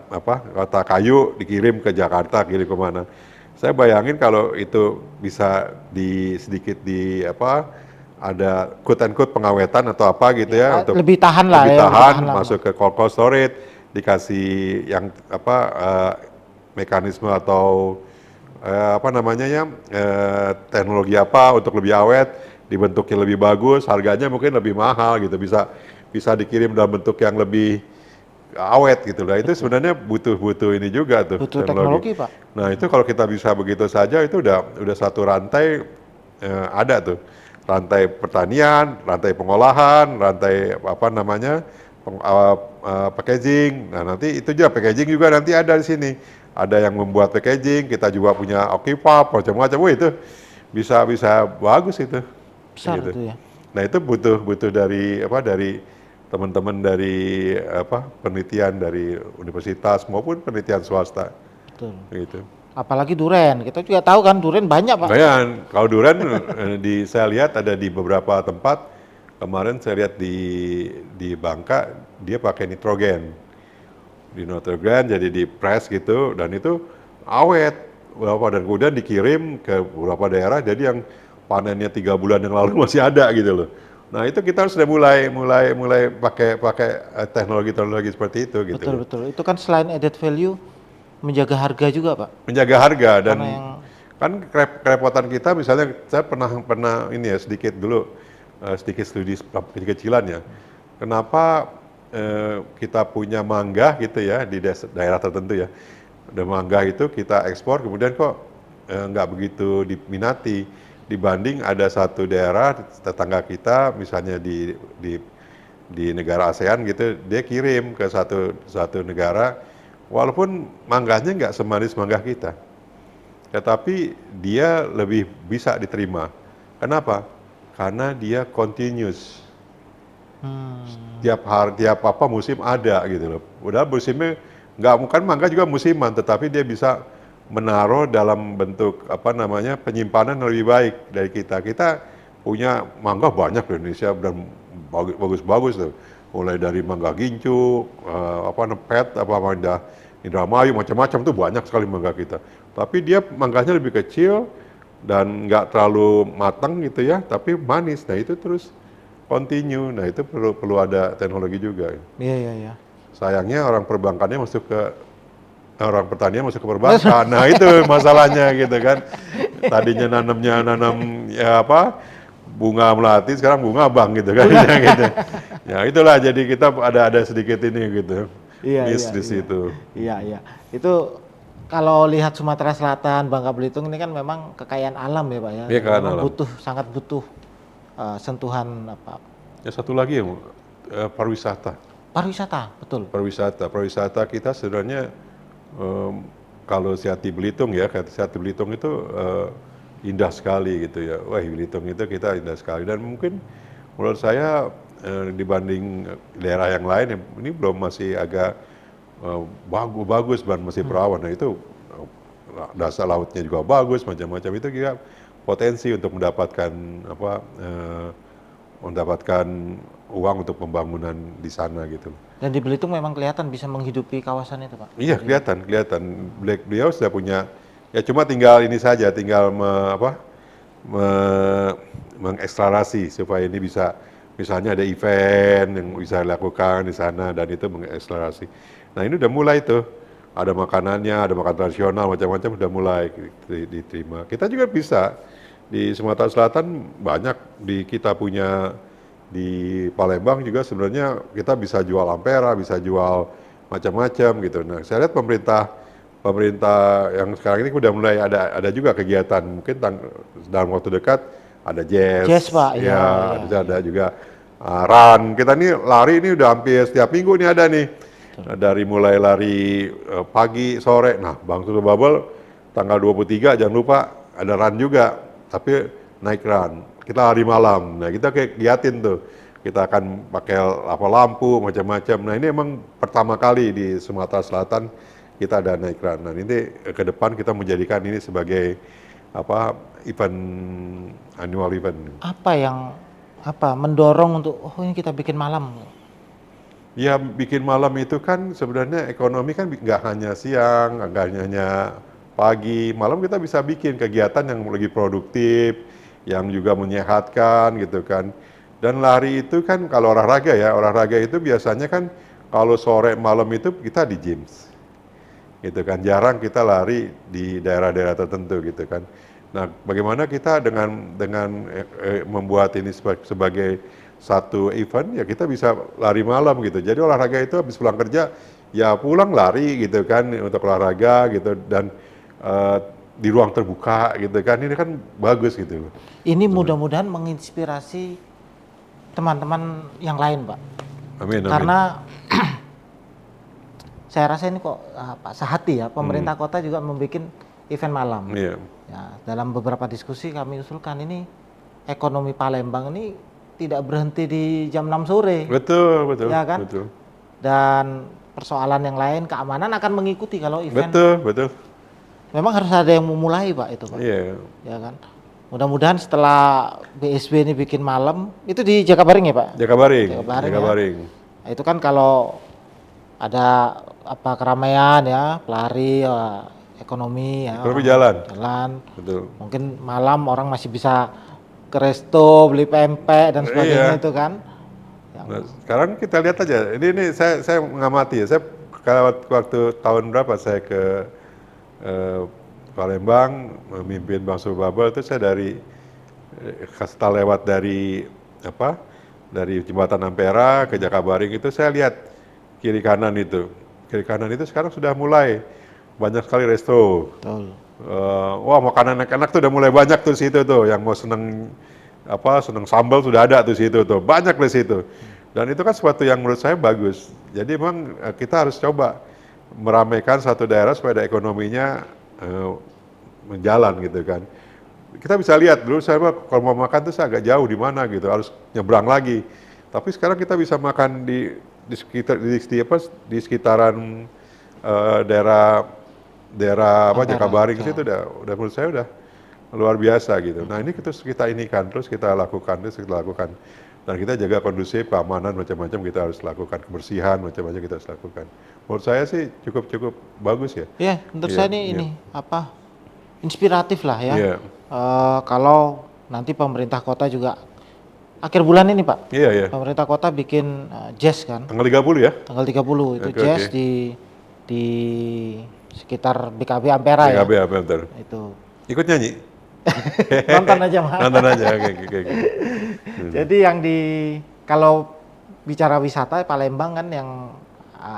kotak kayu dikirim ke Jakarta, kirim kemana. Saya bayangin kalau itu bisa ada quote pengawetan atau apa gitu ya, untuk lebih tahan lah, lebih tahan, masuk ke cold storage, dikasih yang mekanisme atau teknologi apa untuk lebih awet, dibentuknya lebih bagus, harganya mungkin lebih mahal gitu, bisa dikirim dalam bentuk yang lebih awet gitu lah. Itu sebenarnya butuh ini juga tuh Butuh teknologi, Pak. Nah itu kalau kita bisa begitu saja itu udah satu rantai ada tuh rantai pertanian, rantai pengolahan, rantai apa namanya packaging. Nah nanti itu juga packaging juga nanti ada di sini. Ada yang membuat packaging, kita juga punya Okipap, macam-macam. Wah itu bisa bagus itu. Besar Gitu. itu ya. Nah itu butuh dari teman-teman dari penelitian dari universitas maupun penelitian swasta Betul. gitu. Apalagi duren. Kita juga tahu kan duren banyak, Pak. Lumayan. Kalau durian saya lihat ada di beberapa tempat. Kemarin saya lihat di Bangka dia pakai nitrogen. Di nitrogen jadi di press gitu dan itu awet dan kemudian dikirim ke beberapa daerah jadi yang panennya 3 bulan yang lalu masih ada gitu loh. Nah itu kita harus sudah mulai pakai teknologi seperti itu gitu. Betul, betul. Itu kan selain added value, menjaga harga juga, Pak. Menjaga harga dan Karena yang kan kerepotan kita misalnya saya pernah ini ya sedikit dulu sedikit studi kecil-kecilan ya. Kenapa kita punya mangga gitu ya di daerah tertentu ya. Dan mangga itu kita ekspor kemudian kok nggak begitu diminati dibanding ada satu daerah tetangga kita misalnya di negara ASEAN gitu dia kirim ke satu negara walaupun mangganya nggak semanis mangga kita tetapi dia lebih bisa diterima. Kenapa? Karena dia continuous. Tiap musim ada gitu loh. Udah musimnya nggak bukan mangga juga musiman, tetapi dia bisa menaruh dalam bentuk penyimpanan yang lebih baik dari kita. Kita punya mangga banyak di Indonesia dan bagus-bagus tuh. Mulai dari mangga gincu, pet, mangga Indramayu, macam-macam tuh banyak sekali mangga kita. Tapi dia mangganya lebih kecil dan nggak terlalu matang gitu ya, tapi manis. Nah itu terus continue. Nah itu perlu ada teknologi juga. Iya. Sayangnya orang pertanian masuk ke perbankan. Nah itu masalahnya gitu kan. Tadinya nanam bunga melati, sekarang bunga bank gitu kan. Gitu. Ya itulah jadi kita ada sedikit ini gitu. Miss di situ. Iya. Itu kalau lihat Sumatera Selatan, Bangka Belitung ini kan memang kekayaan alam ya, Pak ya. Iya, kekayaan alam. Sangat butuh sentuhan apa? Ya satu lagi ya, pariwisata. Pariwisata, betul. Pariwisata kita sebenarnya kalau Seati Belitung ya, Seati Belitung itu indah sekali gitu ya. Wah Belitung itu kita indah sekali dan mungkin menurut saya dibanding daerah yang lain ini belum masih agak bagus masih perawan. Nah itu dasar lautnya juga bagus macam-macam itu juga potensi untuk mendapatkan uang untuk pembangunan di sana gitu. Dan di Belitung memang kelihatan bisa menghidupi kawasan itu, Pak. Iya kelihatan. Beliau sudah punya ya cuma tinggal ini saja tinggal mengeksplorasi supaya ini bisa misalnya ada event yang bisa dilakukan di sana dan itu mengeksplorasi. Nah ini udah mulai tuh, ada makanannya, ada makanan tradisional macam-macam udah mulai diterima. Kita juga bisa di Sumatera Selatan banyak kita punya di Palembang juga sebenarnya kita bisa jual ampera, bisa jual macam-macam gitu. Nah saya lihat pemerintah yang sekarang ini udah mulai ada juga kegiatan mungkin dalam waktu dekat ada jazz Pak. Ya. Ada juga run. Kita nih lari ini udah hampir setiap minggu nih ada nih. Dari mulai lari pagi, sore. Nah, Bang Surbabel tanggal 23 jangan lupa ada run juga, tapi naik run. Kita lari malam. Nah, kita kayak giatin tuh. Kita akan pakai lampu macam-macam. Nah, ini emang pertama kali di Sumatera Selatan kita ada naik run. Nah, ini ke depan kita menjadikan ini sebagai annual event. Apa yang mendorong untuk ini kita bikin malam? Ya bikin malam itu kan sebenarnya ekonomi kan nggak hanya siang, nggak hanya pagi, malam kita bisa bikin kegiatan yang lebih produktif, yang juga menyehatkan gitu kan. Dan lari itu kan kalau olahraga itu biasanya kan kalau sore malam itu kita di gym, gitu kan. Jarang kita lari di daerah-daerah tertentu gitu kan. Nah, bagaimana kita dengan membuat ini sebagai satu event ya kita bisa lari malam gitu. Jadi olahraga itu habis pulang kerja ya pulang lari gitu kan untuk olahraga gitu dan eh, di ruang terbuka gitu kan ini kan bagus gitu. Ini mudah-mudahan menginspirasi teman-teman yang lain, Pak. Amin, amin. Karena saya rasa ini kok Pak sehati ya, pemerintah kota juga membuat event malam. Iya. Ya, dalam beberapa diskusi kami usulkan ini ekonomi Palembang ini tidak berhenti di jam 6 sore. Betul, betul. Ya kan? Betul. Dan persoalan yang lain keamanan akan mengikuti kalau event. Betul, betul. Memang harus ada yang memulai, Pak, itu, Pak. Iya. Ya kan? Mudah-mudahan setelah BSB ini bikin malam, itu di Jakabaring ya, Pak? Jakabaring. Jakabaring, Jakabaring. Nah, itu kan kalau ada apa keramaian ya, pelari, ekonomi ya. Ekonomi jalan. Jalan. Betul. Mungkin malam orang masih bisa ke resto, beli pempek dan sebagainya Iya. itu kan. Nah, sekarang kita lihat aja. Ini saya mengamati ya. Saya kalau waktu tahun berapa saya ke Palembang memimpin Bang Subabel itu saya dari kasta lewat dari apa? Dari jembatan Ampera ke Jakabaring itu saya lihat kiri kanan itu. Kiri kanan itu sekarang sudah mulai banyak sekali resto. Betul. Wah makanan enak-enak tuh udah mulai banyak tuh situ tuh. Yang mau seneng apa seneng sambal sudah ada tuh situ tuh. Banyak di situ. Dan itu kan sesuatu yang menurut saya bagus. Jadi memang kita harus coba meramaikan satu daerah supaya ekonominya menjalan gitu kan. Kita bisa lihat dulu saya kalau mau makan tuh saya agak jauh di mana gitu, harus nyebrang lagi. Tapi sekarang kita bisa makan di sekitar di sekitaran daerah apa Ampera, Jakabaring ya. situ udah menurut saya udah luar biasa gitu. Nah ini kita inikan terus kita lakukan. Dan kita jaga kondusif, keamanan macam-macam kita harus lakukan, kebersihan macam-macam kita harus lakukan. Menurut saya sih cukup bagus ya. Iya, menurut Iya, saya iya. ini apa inspiratif lah ya. Iya. Kalau nanti pemerintah kota juga akhir bulan ini, Pak. Iya, iya. Pemerintah kota bikin jazz kan, Tanggal 30 ya? tanggal 30 itu Oke, jazz oke. di sekitar BKB Ampera ya. PKB apa bentar. Itu. Ikut nyanyi? Nonton aja, Pak. Nonton aja, oke. Jadi yang kalau bicara wisata Palembang kan yang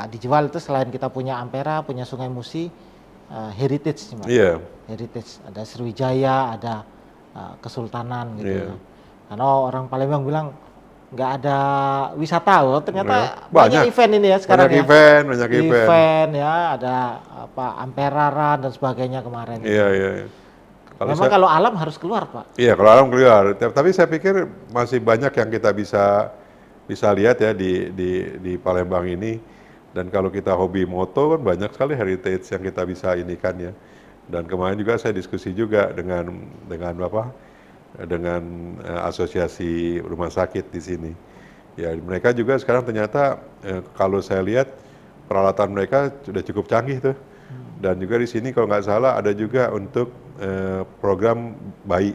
dijual itu selain kita punya Ampera, punya Sungai Musi, heritage sih, Pak. Iya, Heritage, ada Sriwijaya, ada Kesultanan gitu. Iya. Karena orang Palembang bilang nggak ada wisata, oh, ternyata Iya. banyak Banyak. event ini ya sekarang banyak ya. event. Event ya, ada apa Ampera Run dan sebagainya kemarin. Iya. Memang kalau alam harus keluar, Pak. Iya, kalau alam keluar. Tapi saya pikir masih banyak yang kita bisa lihat ya di Palembang ini. Dan kalau kita hobi moto kan banyak sekali heritage yang kita bisa inikan ya. Dan kemarin juga saya diskusi juga dengan asosiasi rumah sakit di sini. Ya, mereka juga sekarang ternyata kalau saya lihat peralatan mereka sudah cukup canggih tuh. Dan juga di sini kalau nggak salah ada juga untuk program bayi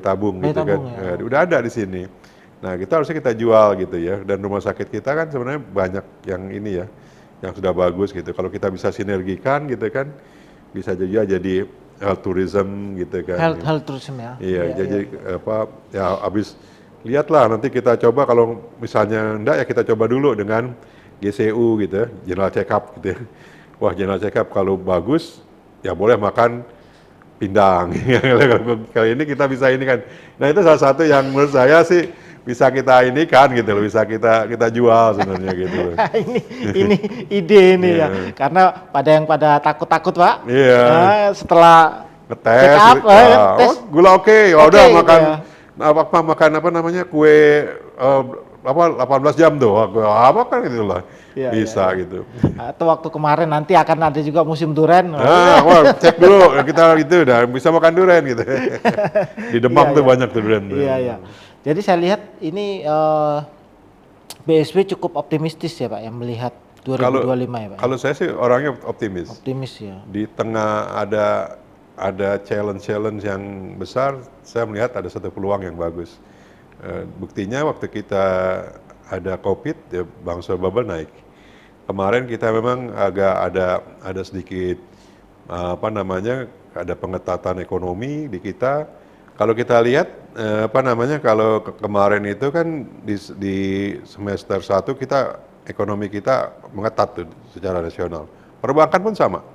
tabung Bayi gitu kan. tabung, ya. Udah ada di sini. Nah, harusnya kita jual gitu ya. Dan rumah sakit kita kan sebenarnya banyak yang ini ya, yang sudah bagus gitu. Kalau kita bisa sinergikan gitu kan, bisa jadi health tourism gitu kan. Health tourism ya. Iya, jadi apa ya habis lihatlah nanti kita coba kalau misalnya enggak ya kita coba dulu dengan GCU gitu, General Check Up gitu. Wah, General Check Up kalau bagus ya boleh makan pindang. Kali ini kita bisa ini kan. Nah, itu salah satu yang menurut saya sih bisa kita ini kan gitu loh, bisa kita jual sebenarnya gitu loh. ini ide ini Iya. ya. Karena pada takut-takut, Pak. Iya. Nah, setelah Ngetes, check up, tes. gula oke, ya Oke, udah gitu makan ya. makan apa namanya kue 18 jam tuh, apa kan gitu lah, Iya, bisa gitu. Atau waktu kemarin nanti akan ada juga musim duren. Nah, wah, cek dulu kita gitu, udah bisa makan durian gitu. Di Demam Iya, tuh iya. banyak tuh durian. Iya. Jadi saya lihat ini BSB cukup optimistis ya, Pak, yang melihat 2025 ya, Pak. Kalau saya sih orangnya optimis. Optimis ya. Di tengah ada challenge yang besar, saya melihat ada satu peluang yang bagus. Buktinya waktu kita ada COVID, ya Bang Subabel naik. Kemarin kita memang agak ada sedikit ada pengetatan ekonomi di kita, Kalau kita lihat apa namanya, kalau kemarin itu kan di semester 1 kita ekonomi kita mengetat tuh secara nasional. Perbankan pun sama.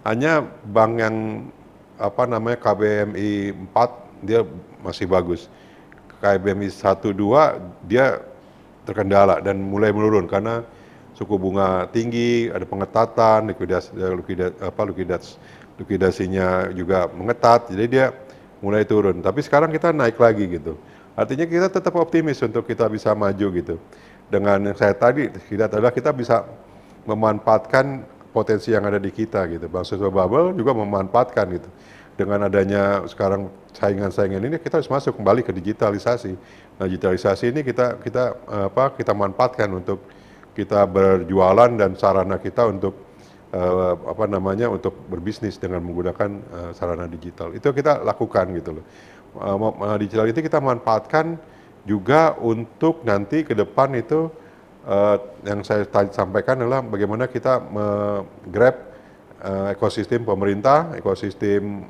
Hanya bank yang apa namanya KBMI 4 dia masih bagus. KBMI 1 2 dia terkendala dan mulai menurun karena suku bunga tinggi, ada pengetatan, likuidasinya juga mengetat, jadi dia mulai turun. Tapi sekarang kita naik lagi gitu. Artinya kita tetap optimis untuk kita bisa maju gitu. Dengan yang saya tadi lihat adalah kita bisa memanfaatkan potensi yang ada di kita gitu. Bank Sentral Bubble juga memanfaatkan gitu. Dengan adanya sekarang saingan-saingan ini kita harus masuk kembali ke digitalisasi. Nah, digitalisasi ini kita manfaatkan untuk kita berjualan dan sarana kita untuk untuk berbisnis dengan menggunakan sarana digital. Itu kita lakukan gitu loh. Digital itu kita manfaatkan juga untuk nanti ke depan itu yang saya sampaikan adalah bagaimana kita grab ekosistem pemerintah, ekosistem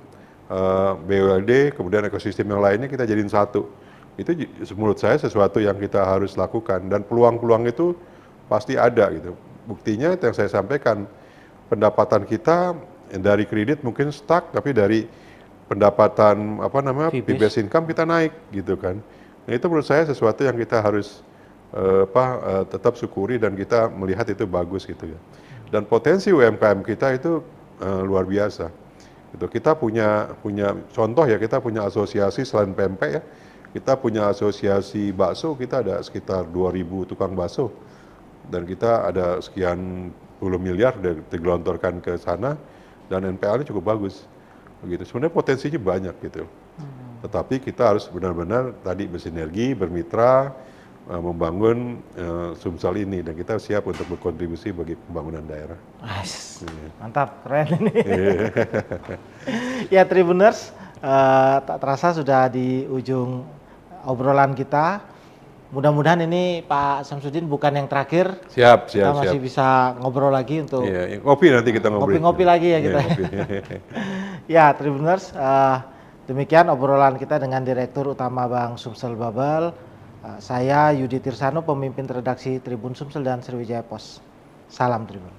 BUMD, kemudian ekosistem yang lainnya kita jadiin satu. Itu menurut saya sesuatu yang kita harus lakukan dan peluang-peluang itu pasti ada gitu. Buktinya yang saya sampaikan, pendapatan kita dari kredit mungkin stuck, tapi dari pendapatan fee-based income kita naik gitu kan. Nah, itu menurut saya sesuatu yang kita harus tetap syukuri dan kita melihat itu bagus gitu ya. Dan potensi UMKM kita itu luar biasa. Gitu. Kita punya contoh ya, kita punya asosiasi selain PMP ya. Kita punya asosiasi bakso, kita ada sekitar 2.000 tukang bakso. Dan kita ada sekian puluh miliar digelontorkan ke sana dan NPL-nya cukup bagus. Begitu. Sebenarnya potensinya banyak gitu. Tetapi kita harus benar-benar tadi bersinergi, bermitra, membangun Sumsel ini dan kita siap untuk berkontribusi bagi pembangunan daerah. Mantap, keren ini. Ya Tribuners, tak terasa sudah di ujung obrolan kita. Mudah-mudahan ini Pak Samsudin bukan yang terakhir. Siap. Kita masih bisa ngobrol lagi untuk ngopi nanti kita ngobrol. Ngopi-ngopi lagi ya kita. Ya Tribuners, demikian obrolan kita dengan Direktur Utama Bank Sumsel Bubble. Saya Yudi Tirsano, pemimpin redaksi Tribun Sumsel dan Sriwijaya Pos. Salam Tribun.